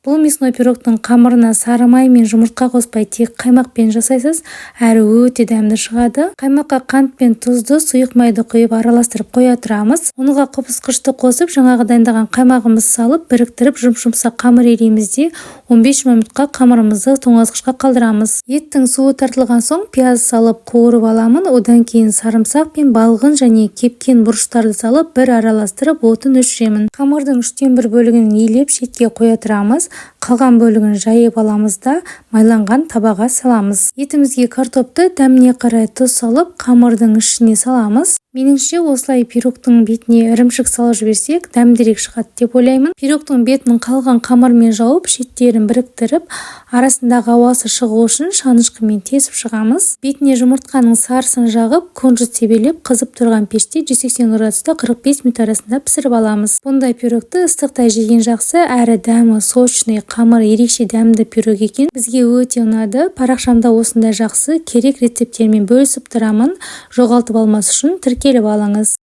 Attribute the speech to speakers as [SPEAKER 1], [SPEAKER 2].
[SPEAKER 1] Бұл мясной пирогтың қамырына сары май мен жұмыртқа қоспай тек қаймақпен жасайсыз, әрі өте дәмді шығады. Қаймаққа қант пен тұзды, сұйық майды құйып араластырып қоя тұрамыз. Онға қопсқышты қосып, жаңағы дайындаған қаймағымызды салып, біріктіріп, жұмсақ қамыр ереміз де 15 минутқа қамырымызды тоңазғышқа қалдырамыз. Еттің суы тартылған соң пияз салып қуырып аламын. Одан кейін сарымсақ пен балғын және кепкен бұрыштарды салып, бір араластырып, отын өшіремін. Қамырдың 1/3 бөлігін елеп шетке қоя тұрамыз. Қалған бөлігін жайып аламыз да майланған табаға саламыз. Етімізге картопты дәміне қарай тұз салып, қамырдың ішіне саламыз. Меніңше, осылай пирогтың бетіне ірімшік салып жіберсек, дәмдірек шығады деп ойлаймын. Пирогтың бетін қалған қамырмен жауып, шеттерін біріктіріп, арасындағы ауасы шығу үшін шанышқымен тесіп шығамыз. Бетіне жұмыртқаның сарысын жағып, күнжіт себелеп, қызып тұрған пеште 180 градуста 45 минут арасында пісіріп аламыз. Бұндай пирогты ыстықта жеген жақсы, әрі дәмі сочный, қамыр ерекше дәмді пирог екен. Бізге өте ұнады. Парақшамда осындай жақсы, керек рецептермен бөлісіп тұрамын. Жоғалтып алмас үшін тіркеліп алыңыз.